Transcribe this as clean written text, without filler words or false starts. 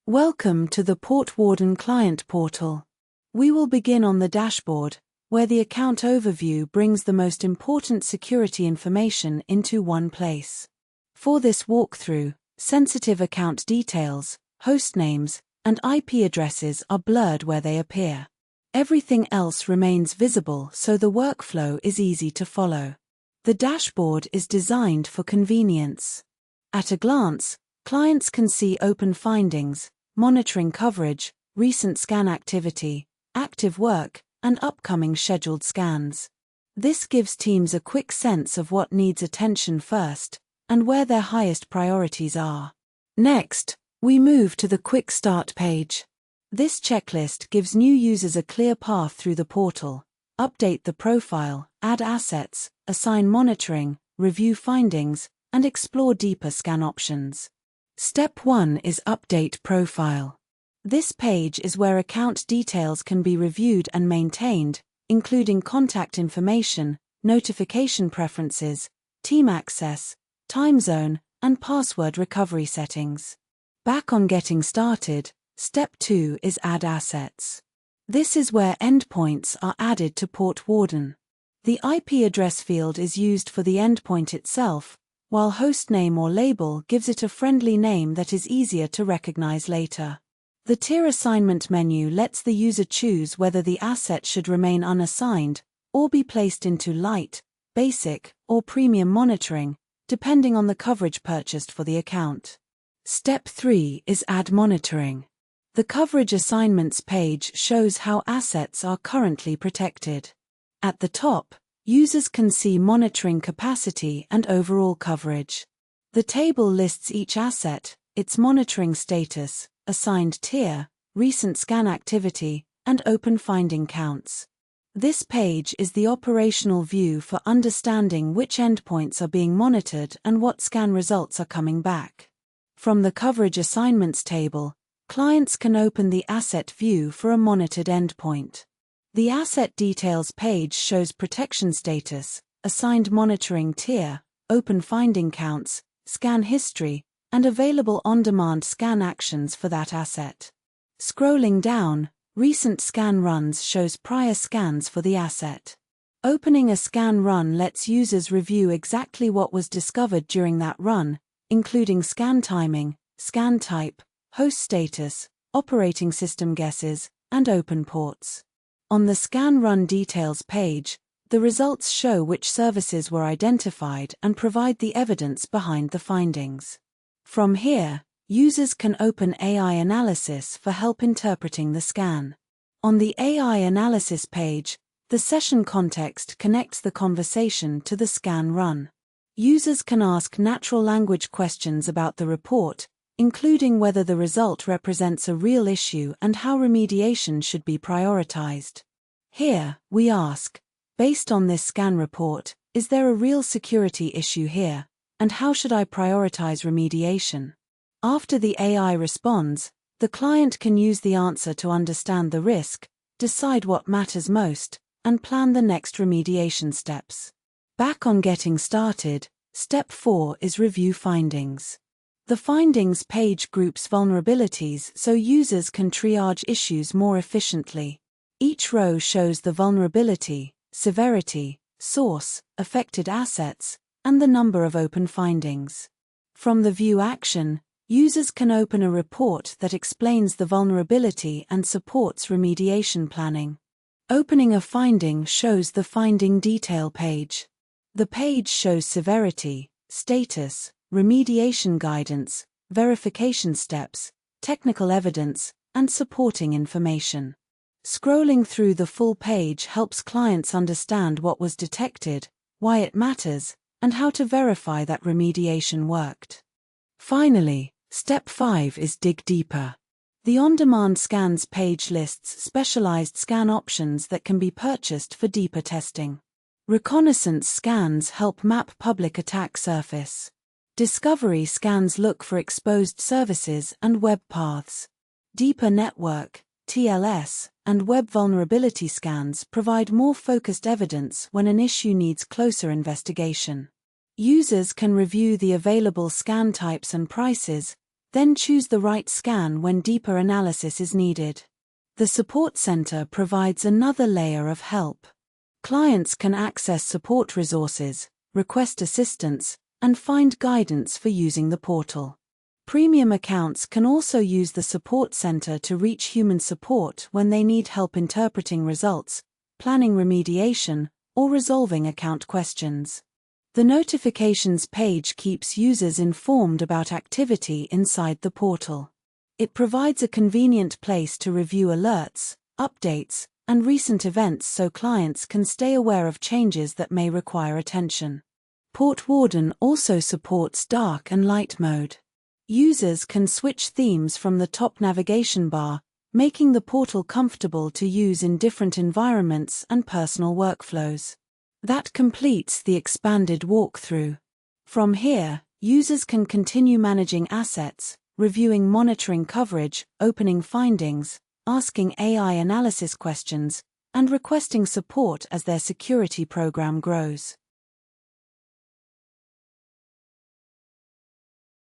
Welcome to the PortWarden Client Portal. We will begin on the dashboard, where the account overview brings the most important security information into one place. For this walkthrough, sensitive account details, host names, and IP addresses are blurred where they appear. Everything else remains visible, so the workflow is easy to follow. The dashboard is designed for convenience. At a glance, clients can see open findings, monitoring coverage, recent scan activity, active work, and upcoming scheduled scans. This gives teams a quick sense of what needs attention first, and where their highest priorities are. Next, we move to the Quick Start page. This checklist gives new users a clear path through the portal: update the profile, add assets, assign monitoring, review findings, and explore deeper scan options. Step 1 is Update Profile. This page is where account details can be reviewed and maintained, including contact information, notification preferences, team access, time zone, and password recovery settings. Back on Getting Started, Step 2 is Add Assets. This is where endpoints are added to PortWarden. The IP address field is used for the endpoint itself, while hostname or label gives it a friendly name that is easier to recognize later. The tier assignment menu lets the user choose whether the asset should remain unassigned or be placed into light, basic, or premium monitoring, depending on the coverage purchased for the account. Step 3 is Add Monitoring. The Coverage Assignments page shows how assets are currently protected. At the top, users can see monitoring capacity and overall coverage. The table lists each asset, its monitoring status, assigned tier, recent scan activity, and open finding counts. This page is the operational view for understanding which endpoints are being monitored and what scan results are coming back. From the Coverage Assignments table, clients can open the Asset view for a monitored endpoint. The Asset Details page shows protection status, assigned monitoring tier, open finding counts, scan history, and available on-demand scan actions for that asset. Scrolling down, Recent Scan Runs shows prior scans for the asset. Opening a scan run lets users review exactly what was discovered during that run, including scan timing, scan type, host status, operating system guesses, and open ports. On the Scan Run Details page, the results show which services were identified and provide the evidence behind the findings. From here, users can open AI analysis for help interpreting the scan. On the AI analysis page, the session context connects the conversation to the scan run. Users can ask natural language questions about the report, including whether the result represents a real issue and how remediation should be prioritized. Here, we ask, based on this scan report, is there a real security issue here, and how should I prioritize remediation? After the AI responds, the client can use the answer to understand the risk, decide what matters most, and plan the next remediation steps. Back on Getting Started, Step 4 is Review Findings. The Findings page groups vulnerabilities so users can triage issues more efficiently. Each row shows the vulnerability, severity, source, affected assets, and the number of open findings. From the View action, users can open a report that explains the vulnerability and supports remediation planning. Opening a finding shows the Finding Detail page. The page shows severity, status, remediation guidance, verification steps, technical evidence, and supporting information. Scrolling through the full page helps clients understand what was detected, why it matters, and how to verify that remediation worked. Finally, Step 5 is Dig Deeper. The On-Demand Scans page lists specialized scan options that can be purchased for deeper testing. Reconnaissance scans help map public attack surface. Discovery scans look for exposed services and web paths. Deeper Network, TLS, and web vulnerability scans provide more focused evidence when an issue needs closer investigation. Users can review the available scan types and prices, Then choose the right scan when deeper analysis is needed. The Support Center provides another layer of help. Clients can access support resources, request assistance, and find guidance for using the portal. Premium accounts can also use the Support Center to reach human support when they need help interpreting results, planning remediation, or resolving account questions. The notifications page keeps users informed about activity inside the portal. It provides a convenient place to review alerts, updates, and recent events so clients can stay aware of changes that may require attention. PortWarden also supports dark and light mode. Users can switch themes from the top navigation bar, making the portal comfortable to use in different environments and personal workflows. That completes the expanded walkthrough. From here, users can continue managing assets, reviewing monitoring coverage, opening findings, asking AI analysis questions, and requesting support as their security program grows.